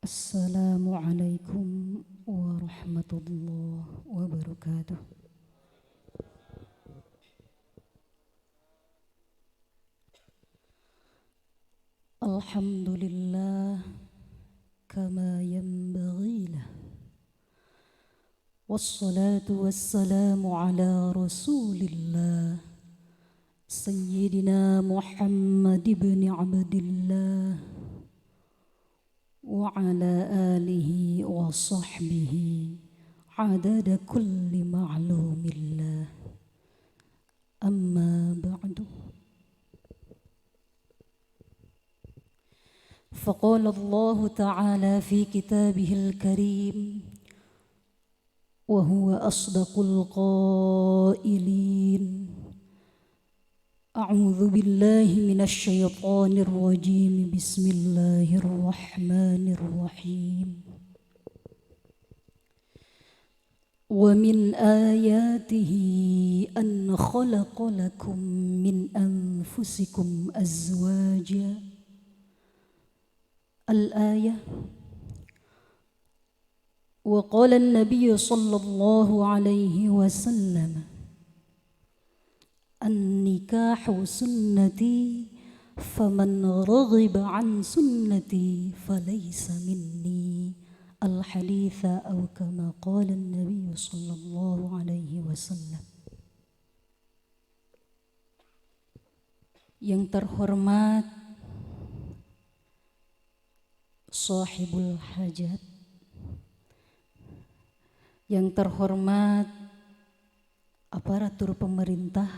Assalamualaikum warahmatullahi wabarakatuh. Alhamdulillah kama yanbaghi lah. Wassalatu wassalamu ala rasulillah Sayyidina Muhammad ibn Abdillah wa ala alihi wa sahbihi adada kulli ma'lumillah. Amma ba'du. فقال الله تعالى في كتابه الكريم وهو أصدق القائلين أعوذ بالله من الشيطان الرجيم بسم الله الرحمن الرحيم ومن آياته أن خلق لكم من أنفسكم أزواجا الآية. وقال النبي صلى الله عليه وسلم النكاح سنتي فمن رغب عن سنتي فليس مني الحديث أو كما قال النبي صلى الله عليه وسلم. Yang terhormat Sahibul Hajat, yang terhormat aparatur pemerintah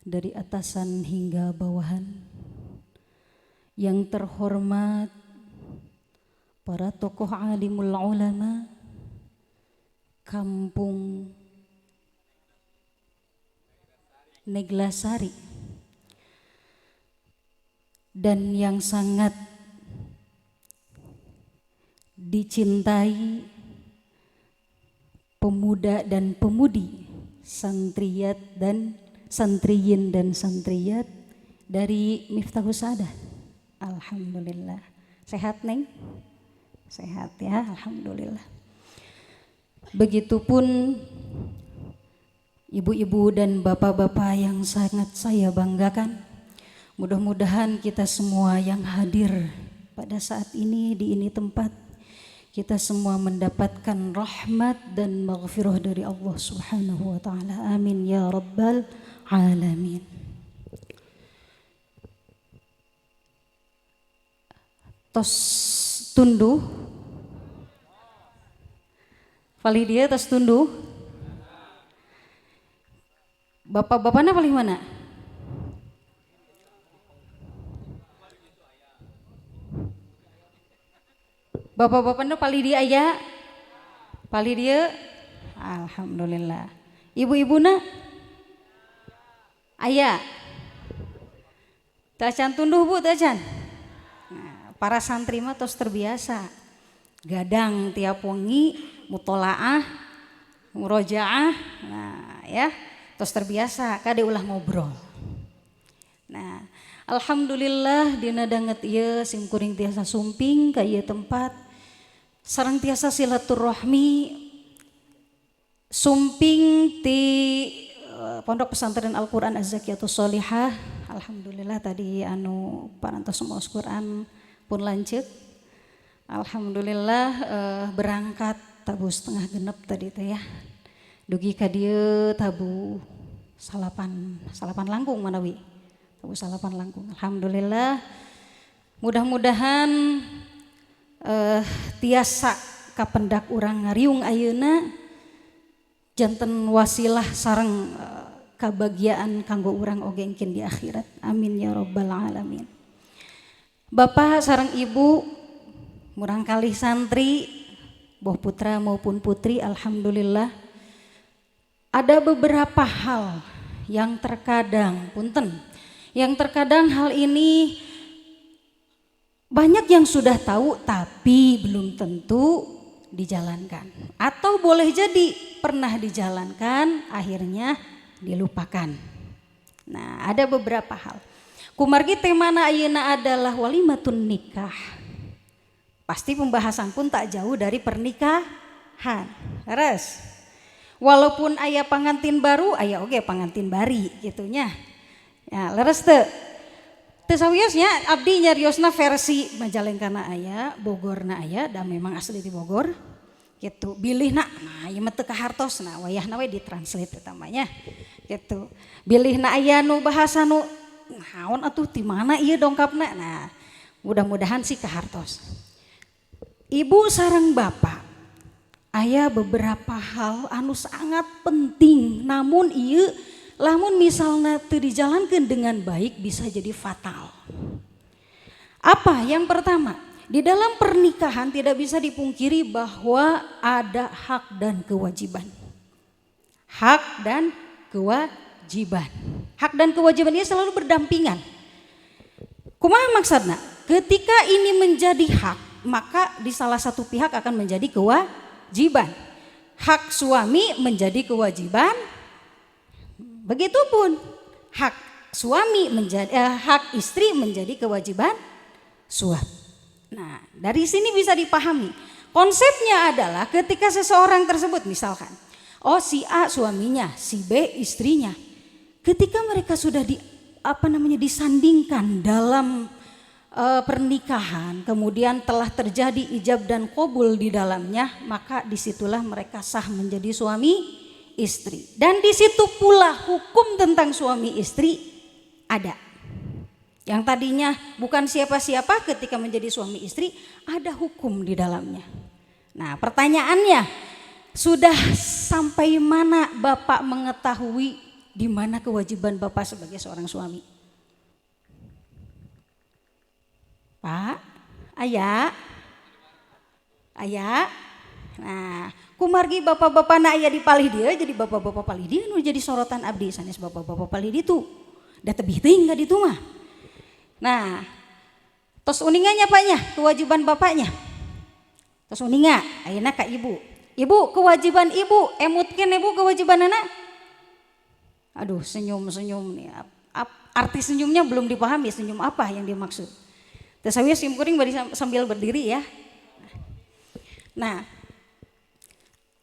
dari atasan hingga bawahan, yang terhormat para tokoh alimul ulama kampung Neglasari, dan yang sangat dicintai pemuda dan pemudi, santriyat dan santriyin dan santriyat dari Miftahus Saadah. Alhamdulillah. Sehat Neng? Sehat ya, alhamdulillah. Begitupun ibu-ibu dan bapak-bapak yang sangat saya banggakan. Mudah-mudahan kita semua yang hadir pada saat ini di ini tempat, kita semua mendapatkan rahmat dan maghfirah dari Allah Subhanahu wa taala. Amin ya rabbal alamin. Tos tunduh. Paling dia tos tunduh. Bapak-bapaknya paling mana? Bapak-bapaknya paling dia aya? Paling dia? Alhamdulillah. Ibu-ibuna? Aya? Tacan tunduh bu, tacan? Nah, para santri mah tos terbiasa. Gadang tiap wengi, mutolaah, murojaah, nah ya, tos terbiasa, kade ulah ngobrol. Nah, alhamdulillah dina danget ieu sim kuring tiasa sumping ka ieu tempat. Sareng tiasa silaturahmi sumping ti Pondok Pesantren Al-Quran Az-Zakiyatus Sholihah. Alhamdulillah tadi anu parantos maos Quran pun lanceuk. Alhamdulillah berangkat tabu setengah genep tadi teh ya. Dugi ka dieu tabu salapan langkung manawi. Tabu salapan langkung. Alhamdulillah. Mudah-mudahan tiasa kapendak urang ngariung ayeuna janten wasilah sareng kabagiaan kanggo urang oge engkeun di akhirat. Amin ya rabbal alamin. Bapak sareng ibu, murang kalih santri, boh putra maupun putri, alhamdulillah. Ada beberapa hal yang terkadang hal ini banyak yang sudah tahu tapi belum tentu dijalankan, atau boleh jadi pernah dijalankan akhirnya dilupakan. Nah, ada beberapa hal. Kumargi temana ayeuna adalah walimatun nikah. Pasti pembahasan pun tak jauh dari pernikahan. Terus, walaupun ayah pengantin baru, ayah oke pengantin bari gitunya. Ya, leres teu. Teu sawiosnya abdi nyariosna versi Majalengkana aya, Bogorna aya, da memang asli di Bogor. Gitu. Bilihna, nah ieu mah teu kahartosna, wayahna we ditranslate utamanya. Gitu. Bilihna aya nu bahasa nu naon atuh ti mana ieu dongkapna. Nah, mudah-mudahan sih kahartos. Ibu sareng bapak aya beberapa hal anu sangat penting, namun ieu lamun misalnya teu dijalankeun dengan baik bisa jadi fatal. Apa? Yang pertama, di dalam pernikahan tidak bisa dipungkiri bahwa ada hak dan kewajiban. Hak dan kewajiban. Hak dan kewajiban ini selalu berdampingan. Kumaha maksudna? Ketika ini menjadi hak, maka di salah satu pihak akan menjadi kewajiban. Hak suami menjadi kewajiban. Begitupun hak suami menjadi hak istri menjadi kewajiban suami. Nah, dari sini bisa dipahami. Konsepnya adalah ketika seseorang tersebut misalkan, oh si A suaminya, si B istrinya. Ketika mereka sudah disandingkan dalam pernikahan, kemudian telah terjadi ijab dan qabul di dalamnya, maka disitulah mereka sah menjadi suami istri. Dan disitu pula hukum tentang suami istri ada. Yang tadinya bukan siapa-siapa ketika menjadi suami istri ada hukum di dalamnya. Nah, pertanyaannya, sudah sampai mana Bapak mengetahui di mana kewajiban Bapak sebagai seorang suami? Pak, ayah. Nah, kumargi bapak-bapak na aya di palih dia, jadi bapak-bapak palih dia nu jadi sorotan abdi sanes bapak-bapak palih ditu. Da tebih teuing ka ditu mah. Nah, tos uningannya paknya, kewajiban bapaknya. Tos uninga, ayeuna ka ibu. Ibu, kewajiban ibu, emutkeun ibu kewajiban anak. Aduh, senyum-senyum nih. Arti senyumnya belum dipahami, senyum apa yang dimaksud. Tesawiya simkuring sambil berdiri ya. Nah,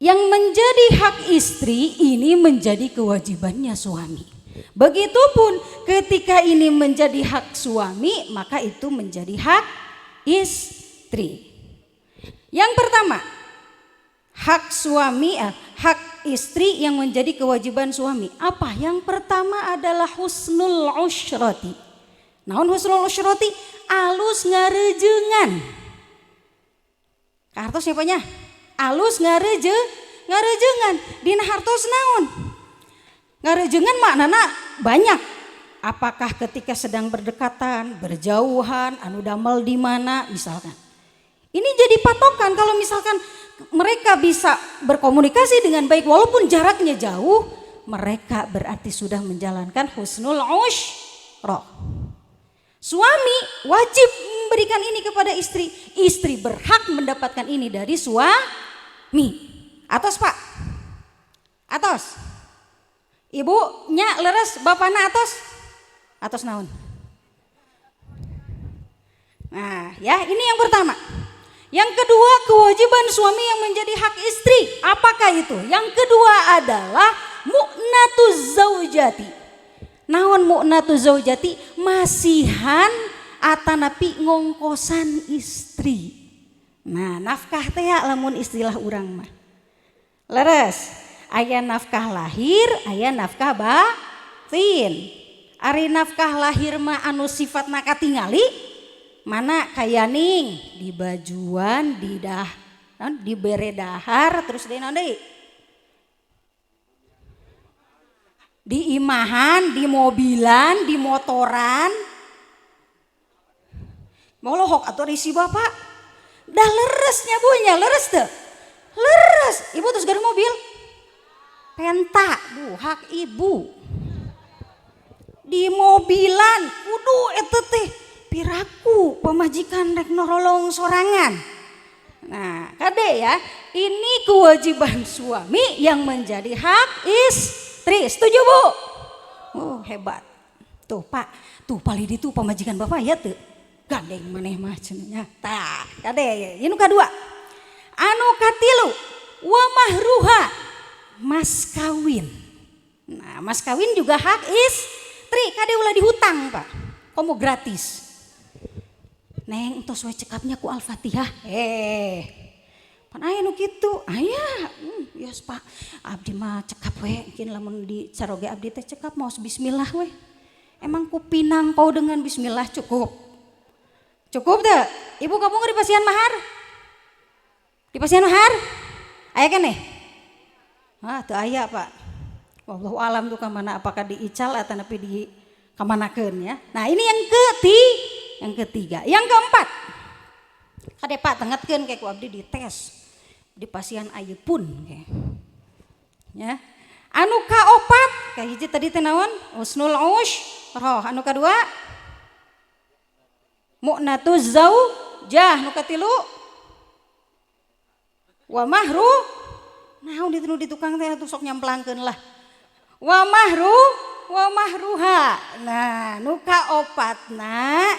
yang menjadi hak istri ini menjadi kewajibannya suami. Begitupun ketika ini menjadi hak suami, maka itu menjadi hak istri. Yang pertama, hak suami, hak istri yang menjadi kewajiban suami. Apa? Yang pertama adalah husnul usyrati. Naon husnul usyrati? Alus ngarejengan. Hartos siapanya? Alus ngarejengan. Dina hartos naon? Ngarejengan maknana banyak. Apakah ketika sedang berdekatan, berjauhan, anu damel di mana misalkan. Ini jadi patokan kalau misalkan mereka bisa berkomunikasi dengan baik walaupun jaraknya jauh, mereka berarti sudah menjalankan husnul usyrah. Suami wajib memberikan ini kepada istri. Istri berhak mendapatkan ini dari suami. Atos Pak? Atos? Ibu nya leres bapakna atos? Atos naon? Nah ya ini yang pertama. Yang kedua kewajiban suami yang menjadi hak istri. Apakah itu? Yang kedua adalah mu'natuz zaujati. Naon mu'natuz zaujati? Masihan atanapi ngongkosan istri. Nah nafkah teh lamun istilah urang mah. Leres, aya nafkah lahir, aya nafkah batin. Ari nafkah lahir mah anu sifatna katingali, mana kayaning di bajuan, di beredahar, terus di naon deui? Di imahan, di mobilan, di motoran. Molohok atau risi bapak. Dah leresnya bunya, leres teu? Leres. Ibu terus gaduh mobil. Penta, bu, hak ibu. Di mobilan, kudu eta teh piraku pemajikan rek nolong sorangan. Nah, kade ya, ini kewajiban suami yang menjadi hak istri. Setuju bu? Oh hebat. Tuh pak, tuh palidi tuh pemajikan bapak ya tuh. gandeng maneh mah cenanya. Tah, kade ieu nu kadua. Anu katilu wa mahruha, mas kawin. Nah, mas kawin juga hak istri, kade ulah dihutang, Pak. Komo gratis. Neng entos we cekapnya ku Al-Fatihah. Pan aya nu kitu. Aya. Yos Pak. Abdi mah cekap we, mungkin lamun di caroge abdi teh cekap maos bismillah we. Emang ku pinang kau dengan bismillah cukup. Cukup teu? Ibu kamu di pasian mahar? Di pasian mahar? Aya keneh? Teu aya, Pak. Wallahu alam tuh ka mana, apakah diical atau nepi di kamanakeun ya. Nah, ini yang ketiga. Yang keempat. Kade Pak tengetkeun kayak ku abdi dites. Di pasian ayeuna pun kayak. Ya. Anu kaopat, ka hiji tadi teh naon? Husnul roh. Anu kadua mu'natuz zaujah. Nu katilu wa mahru. Naon di tukang teh atuh sok nyamplangkeun lah. Wa mahruha. Nah, nu kaopatna,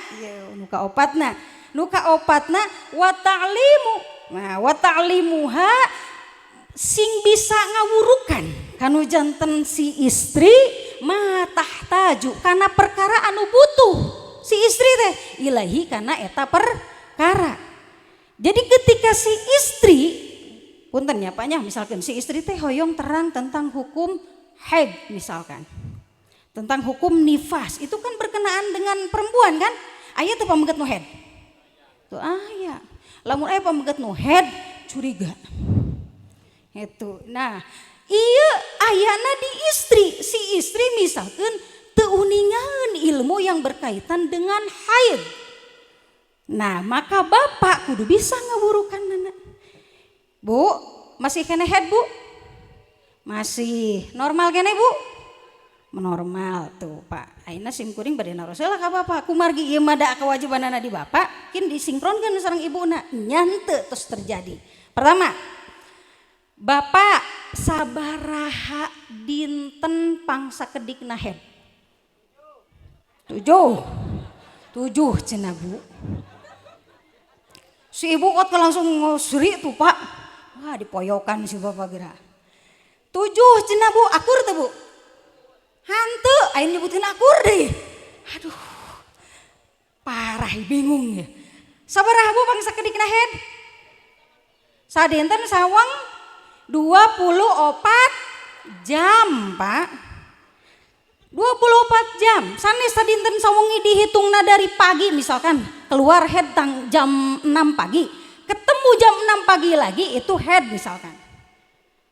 nu kaopatna wa ta'limu. Nah, wa ta'limuha sing bisa ngawurukan kanu janten si istri ma tahtaju kana perkara anu butuh si istri teh ilahi kana eta perkara. Jadi ketika si istri punten ya Pak nya, misalkan si istri teh hoyong terang tentang hukum haid misalkan, tentang hukum nifas, itu kan berkenaan dengan perempuan kan. Aya teh pameget nu haid tuh aya, lamun aya pameget nu haid curiga itu. Nah iya ayana di istri, si istri misalkan teu uningaeun ilmu yang berkaitan dengan haid. Nah maka bapak kudu bisa ngawurukan nana. Bu masih kene haid bu? Masih normal kene bu? Normal tuh Pak. Ayeuna sim kuring bade naroseula ka bapak. Kumargi ieu mah da kewajibanana di bapak, kin disinkronkeun sareng ibuna. Nya henteu tos terjadi. Pertama, bapak sabaraha dinten pangsa kedikna haid? 7 cenah bu. Si ibu kot langsung ngosri tuh Pak. Wah dipoyokan si bapak geura. 7 cenah bu, akur teh bu? Hanteu, ayeuna nyebutin akur deh. Aduh, parah bingung ya. Sabaraha bu pangsa kedikna haid? Sadinten sawang 24 jam Pak. 24 jam. Sanes sadinten sawengi dihitungna dari pagi misalkan keluar haid jam 6 pagi. Ketemu jam 6 pagi lagi itu haid misalkan.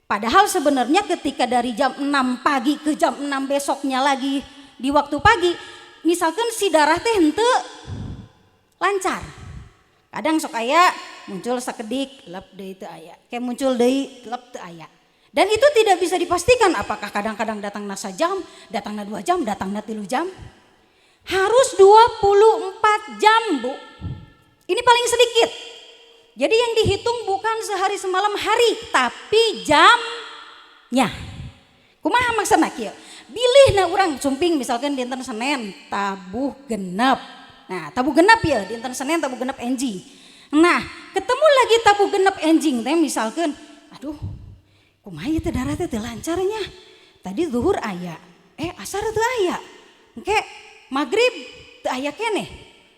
Padahal sebenarnya ketika dari jam 6 pagi ke jam 6 besoknya lagi di waktu pagi, misalkan si darah teh henteu lancar. Kadang sok aya muncul sakedik, lep deui teu aya. Kayak muncul deui, lep teu aya. Dan itu tidak bisa dipastikan apakah kadang-kadang datangna sajam, datangna 2 jam, datangna 3 jam. Harus 24 jam, Bu. Ini paling sedikit. Jadi yang dihitung bukan sehari semalam hari, tapi jamnya. Kumaha maksudna kieu? Bilihna urang cumping misalkan dinten Senin tabuh genep. Nah, tabuh genep ya dinten Senin tabuh genep enjing. Nah, ketemu lagi tabuh genep enjing teh misalkan, aduh, kumaha ieu teh darah teh teu lancarnya. Tadi zuhur aya, asar teu aya. Engke magrib teu aya keneh.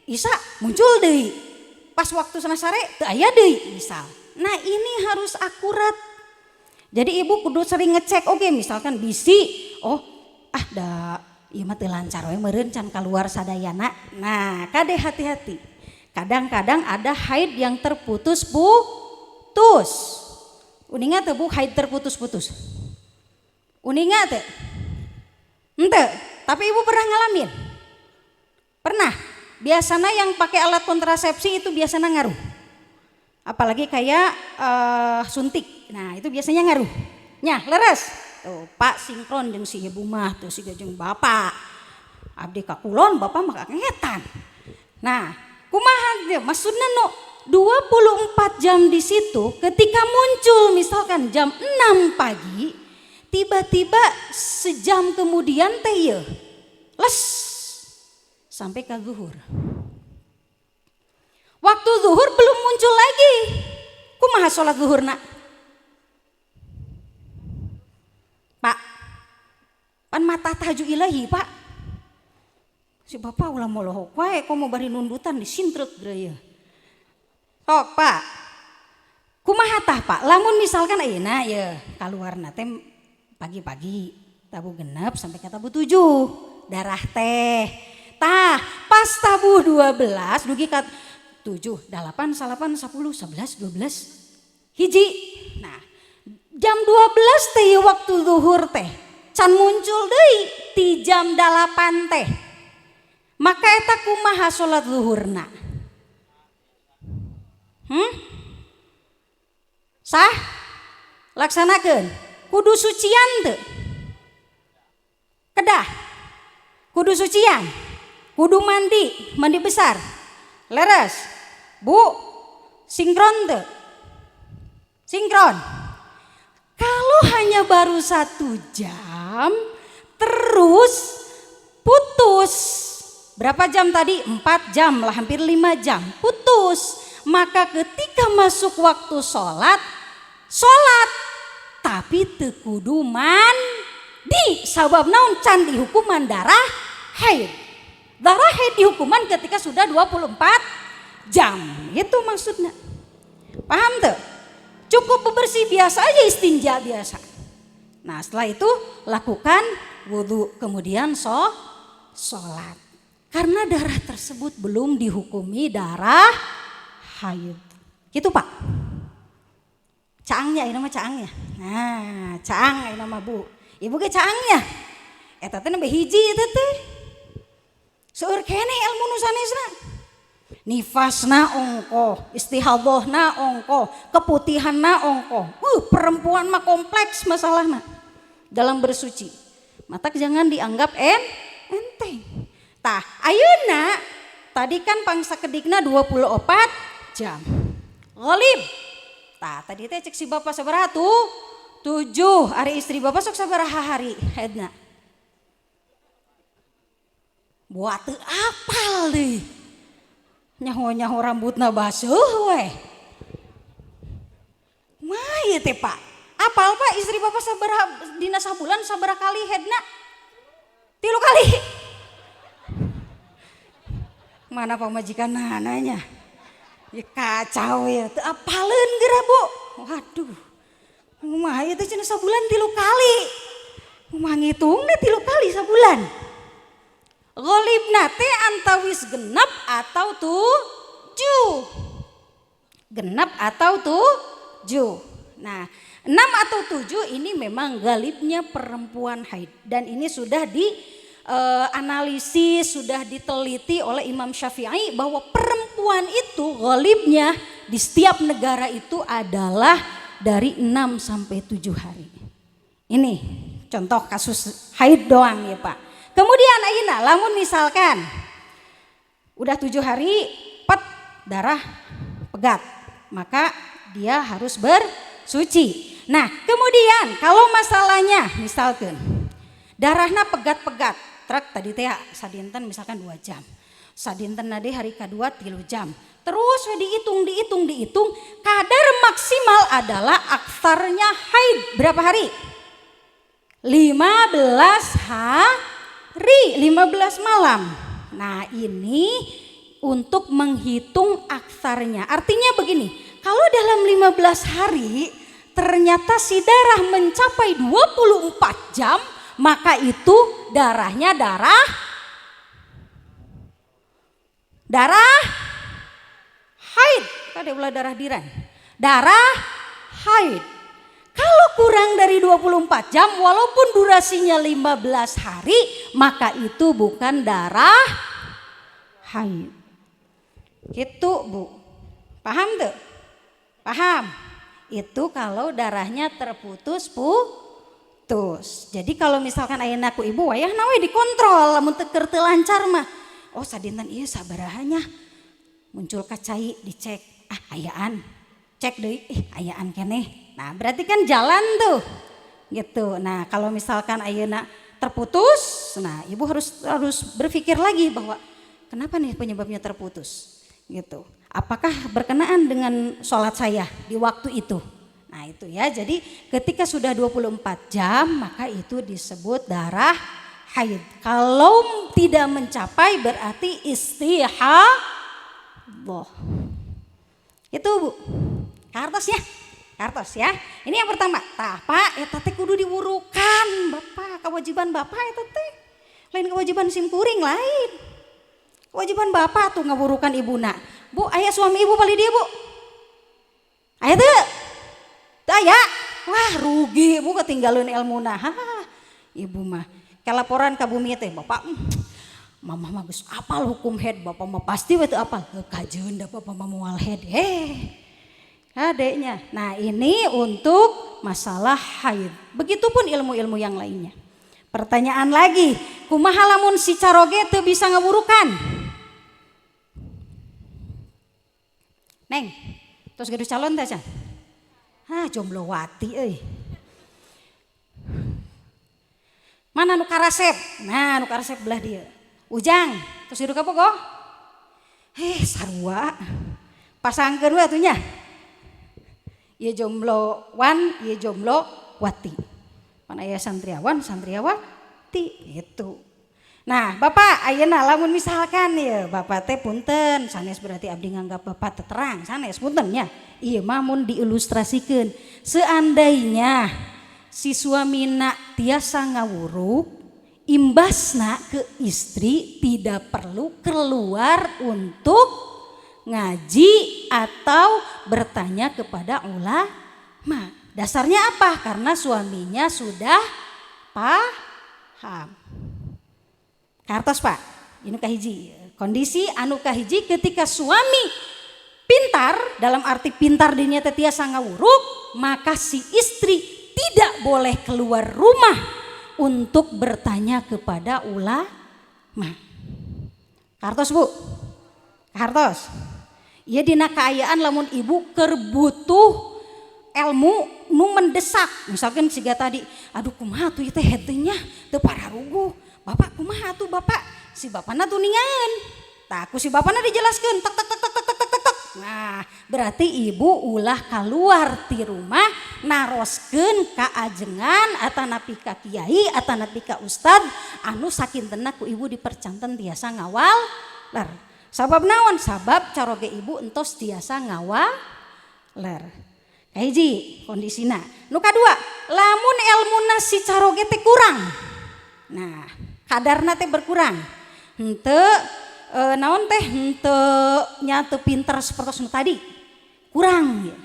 Isya muncul deui. Pas waktu sare teu aya deui misal. Nah, ini harus akurat. Jadi ibu kudu sering ngecek oke misalkan bisi, da ieu mah teu lancar we meureun can kaluar sadayana. Nah, kade hati-hati. Kadang-kadang ada haid yang terputus-putus. Uninga teu Bu haid terputus-putus? Uninga teu? Henteu, tapi ibu pernah ngalamin? Pernah? Biasanya yang pakai alat kontrasepsi itu biasanya ngaruh. Apalagi kayak suntik. Nah, itu biasanya ngaruh. Nya, leres. Tuh, Pak sinkron jeung si ibu mah tuh siga jeung bapak. Abdi ka kulon, bapak mah kagetan. Nah, kumaha teh maksudna 24 jam di situ ketika muncul misalkan jam 6 pagi, tiba-tiba sejam kemudian teh ye les sampai ke zuhur. waktu zuhur belum muncul lagi. Kumaha sholat zuhurna? Pak, pan mata tahaju ilahi pak. Si bapak ulah molohok wae kok mau bari nundutan disintrut geraya. Tok pak, kumaha tah pak? Lamun misalkan ayeuna ya kaluarna teh pagi-pagi tabu genep sampai ke tabu 7 darah teh. Tah pas tabu 12 dugi ka 7, 8, 8, 10, 11, 12 hiji. Nah jam 12 teh waktu zuhur teh can muncul deui ti jam 8 teh. Maka eta kumaha salat zuhurna? Sah? Laksanakeun. Kudu sucian teu? Kedah. Kudu sucian. Kudu mandi besar. Leres. Bu, sinkron teu? Sinkron. Kalau hanya baru 1 jam terus putus. Berapa jam tadi? 4 jam lah, hampir 5 jam. Putus. Maka ketika masuk waktu sholat, tapi teu kudu mandi. Sabab naon can dihukuman darah haid. Darah haid dihukuman ketika sudah 24 jam. Itu maksudnya. Paham tuh? Cukup bebersih biasa aja, istinja biasa. Nah setelah itu lakukan wudhu kemudian sholat. Karena darah tersebut belum dihukumi darah haid. Gitu pak. Caangnya ini nama caangnya. Nah caang ini nama bu. Ibu ke caangnya. Eta teh nembe hiji eta teh. Seueur keneh ilmu nu sanesna. Nifasna ongko, istihadahna ongko, keputihanna ongko. Perempuan mah kompleks masalahna dalam bersuci. Mata jangan dianggap enteng. Tah, ayeuna tadi kan pangsa kedikna 24 jam. Ghalib. Tah, tadi teh cek si bapak sabaraha tuh? 7. Ari istri bapak sok sabaraha hari haidna? Buat teu apal deui. Nyaho-nyaho rambutna basuh we. Mah ieu teh Pak. Apal Pak istri bapak sabaraha dina sabulan sabaraha kali haidna? 3 kali. Mana pamajikan nanya? Ya kacau ya, teu apaleun geura Bu. Waduh. Mah ieu teh cenah sabulan 3 kali. Mah ngitungna 3 kali sabulan. Ghalibna teh antawis genep atau 7. Genep atau 7. Nah, 6 atau 7 ini memang ghalibnya perempuan haid dan ini sudah analisis, sudah diteliti oleh Imam Syafi'i bahwa perempuan itu ghalibnya di setiap negara itu adalah dari 6 sampai 7 hari. Ini contoh kasus haid doang ya Pak. Kemudian ayeuna lamun misalkan udah 7 hari darah pegat, maka dia harus bersuci. Nah, kemudian kalau masalahnya misalkan darahna pegat-pegat, truk tadi teh sadinten misalkan 2 jam. Sadinten nade hari kedua 3 jam. Terus dihitung, kadar maksimal adalah aksarnya haid berapa hari? 15 hari, 15 malam. Nah ini untuk menghitung aksarnya. Artinya begini, kalau dalam 15 hari ternyata si darah mencapai 24 jam, maka itu darahnya darah haid. Tadi ulah darah diran. Darah haid. Kalau kurang dari 24 jam walaupun durasinya 15 hari, maka itu bukan darah haid. Gitu Bu. Paham tuh? Paham? Itu kalau darahnya terputus. Jadi kalau misalkan ayeuna ku ibu wayah nawe dikontrol lamun teu keur teu lancar mah. Oh sadinten ieu sabarahanya muncul kacai dicek. Ayaan. Cek deui ayaan keneh. Nah, berarti kan jalan tuh. Gitu. Nah, kalau misalkan ayeuna terputus, nah ibu harus berpikir lagi bahwa kenapa nih penyebabnya terputus. gitu. Apakah berkenaan dengan sholat saya di waktu itu? Nah itu ya, jadi ketika sudah 24 jam maka itu disebut darah haid. Kalau tidak mencapai berarti istihadah. Itu Bu, kartos ya. Ini yang pertama. Tah Pak, eta teh kudu diwurukan Bapak, kewajiban Bapak eta teh. Lain kewajiban simkuring lain. Kewajiban Bapak tuh ngawurukan ibuna. Bu, aya suami ibu bali dia Bu. Aya teu? Aya. Wah, rugi Bu ketinggalan ilmuna. Ibu mah kelaporan ka bumi teh, Bapak Mama mah geus apal hukum head, Bapak mah pasti we teu apal. Kajeun da Bapak mah moal head. Adeknya. Nah, ini untuk masalah haid. Begitupun ilmu-ilmu yang lainnya. Pertanyaan lagi, kumaha lamun si caroge teu bisa ngawurukan? Neng, terus gaduh calon teh can? Jomblo wati euy. Mana nu karasep? Nah, nu karasep belah dia. Ujang, terus hidup apa kok? Sarua. Pasangkeun we atuh nya. Ieu jomblo wan, ieu jomblo wati. Pan aya santriawan, santriawati gitu. Nah, Bapak ayeuna lamun misalkan ya Bapak teh punten sanes berarti abdi nganggap Bapak teh terang sanes punten nya. Ieu mah mun diilustrasikeun. Seandainya si suamina tiasa ngawuruk, imbasna ke istri tidak perlu keluar untuk ngaji atau bertanya kepada ulama. Dasarnya apa? Karena suaminya sudah paham. Kartos Pak, ini kahiji. Kondisi anu kahiji ketika suami pintar, dalam arti pintar dirinya tiasa ngawuruk, maka si istri tidak boleh keluar rumah untuk bertanya kepada ulama. Kartos Bu, kartos. Ieu dina kaayaan lamun ibu keur butuh ilmu nu mendesak. Misalkan siga tadi, aduh kumaha tuh ieu teh henteunya teu pararuguh. Bapak kumaha tuh Bapak? Si bapana tuh ningaeun. Tah ku si bapana dijelaskeun tek. Nah, berarti ibu ulah keluar ti rumah naroskeun ka ajengan atanapi ka kiai atanapi ka ustad anu sakintena ku ibu dipercanten tiasa ngawal. Sabab naon? Sabab caroge ibu entos tiasa ngawaler. Kahiji kondisina. Nu kadua, lamun elmuna si caroge teh kurang. Nah, kadarna teh berkurang. Henteu naon teh henteu nya teu pinter sapertos nu tadi. Kurang ya.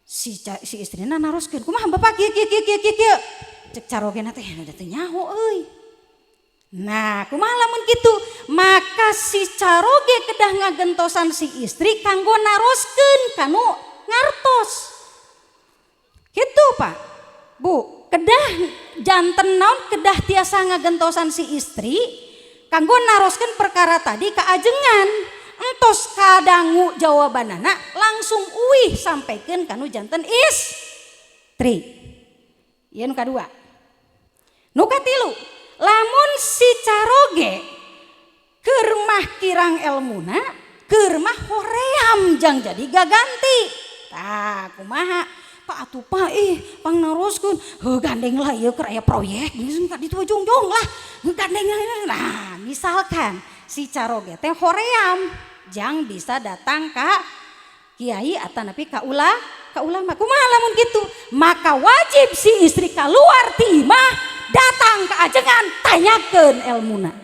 Si istrina naroskeun, kumaha Bapak kieu. Cek carogena teh teu nyaho euy. Nah, kumaha lamun kitu? Maka si caroge kedah ngagentosan si istri kanggo naroskeun kanu ngartos. Kitu Pak. Bu, kedah janten naon kedah tiasa ngagentosan si istri kanggo naroskeun perkara tadi ka ajengan. Entos kadangu jawabanana langsung uih sampaikeun kanu janten istri. Ieu nu kadua. Nu katilu, lamun si caroge keur mah kirang elmuna, keur mah hoream jang jadi gaganti. Tah kumaha? Pak atuh Pak pang naroskeun. Gandeng lah ieu keur aya proyek geus ka ditu jongjong lah. Gandeng. Nah, misalkan si caroge teh hoream jang bisa datang ka kiai atanapi ka ulama. Kumaha lamun kitu? Maka wajib si istri kaluar ti imah datang ke ajengan tanyakeun elmuna.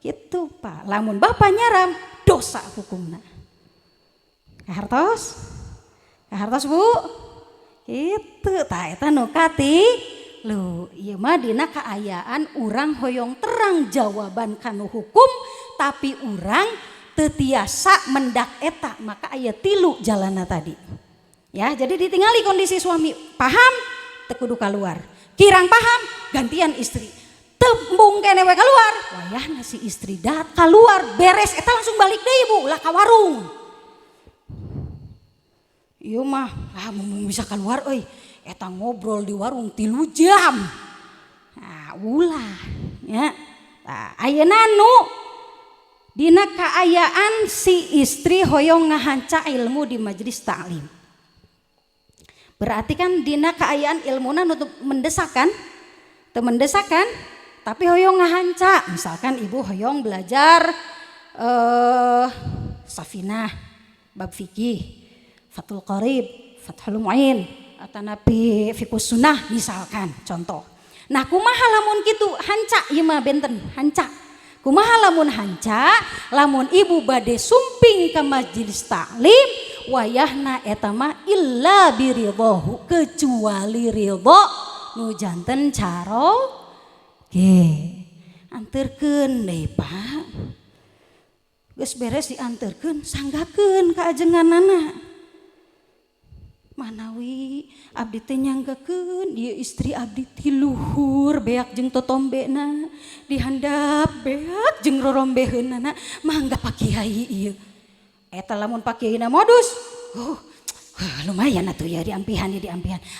Gitu Pak. Lamun Bapak nyaram dosa hukumna. Kahartos? Kahartos Bu? Itu tah eta nu katilu. Ieu mah dina kaayaan urang hoyong terang jawaban kanu hukum tapi urang teu tiasa mendak eta, maka aya tilu jalanna tadi. Ya, jadi ditingali kondisi suami paham teu kudu kaluar. Kirang paham gantian istri. Tembung kene we keluar, wayahna si istri keluar beres eta langsung balik deui Bu, ulah ka warung. Ieu mah mun bisa keluar euy, eta ngobrol di warung 3 jam. Nah, ulah nya. Tah ayeuna nu Dina kaayaan si istri hoyong ngahanca ilmu di majelis ta'lim. Berarti kan dina kaayaan ilmuna nutup mendesakan, mendesakan, tapi hoyong ngahanca. Misalkan ibu hoyong belajar Safinah, bab fikih, Fathul Qarib, Fathul Mu'in, atau nabi fikus sunnah misalkan contoh. Nah kumaha lamun kitu hanca ieu mah benten hanca. Kumaha lamun hanca, lamun ibu bade sumping ke majelis taklim, wayahna eta mah illa biridhahu, kecuali ridho nu janten caro ge. Anterkeun deui Pak. Geus beres dianterkeun, sanggakeun ka ajenganana. Manawi abdi teh nyanggakeun ieu istri abdi ti luhur beak jeung totombena dihandap beak jeung rorombeheunana mangga pak kiai ieu eta lamun pak kiaina modus lumayan atuh ya diampihan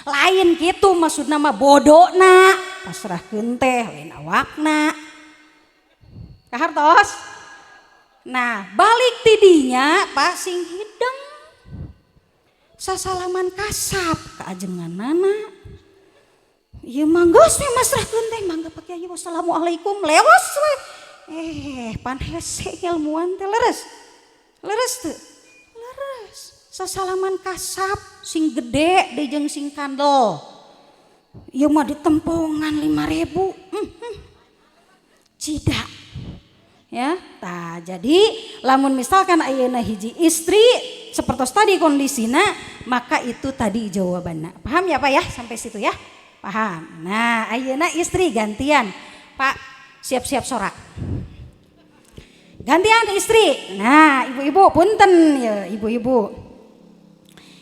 lain kitu maksudna mah bodona pasrahkeun teh lain awakna kahartos. Nah balik tidinya Pak sing hideng sasalaman kasap kaajenganana. Ieu manggos we masrahkeun teh mangga pak kiai wassalamualaikum leos we. Pan hese ilmuwan teh leres. Leres teu? Leres. Sasalaman kasap sing gede deui jeung sing kandel. Ieu mah ditempongan 5.000. Cida. Ya, tah jadi lamun misalkan ayeuna hiji istri seperti tadi kondisina, maka itu tadi jawabannya. Paham ya Pak ya sampai situ ya? Paham. Nah, ayeuna istri gantian. Pak, siap-siap sorak. Gantian istri. Nah, ibu-ibu punten ya, ibu-ibu.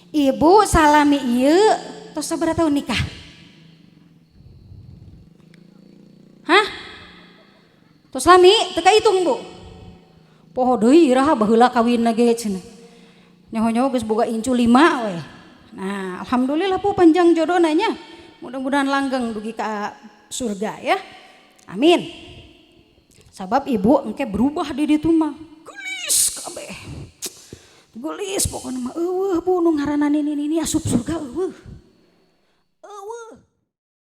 Ibu salami ieu tos sabaraha tahun nikah? Hah? Tos lami teu kahitung Bu. Poho deui iraha baheula kawinna ge cenah. Nyaho-nyaho geus boga incu 5 we. Nah, alhamdulillah Bu panjang jodohna nya. Mudah-mudahan langgeng dugi ka surga ya. Amin. Sabab ibu engke berubah di ditu mah. Gelis kabeh. Gelis pokona mah eueuh Bu nu ngaranna ini asup surga eueuh. Eueuh.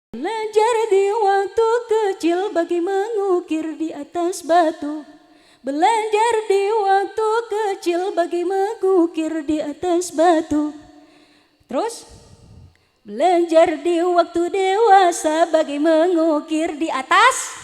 Belajar di waktu kecil bagi mengukir di atas batu. Belajar di waktu kecil bagi mengukir di atas batu. Terus belajar di waktu dewasa bagi mengukir di atas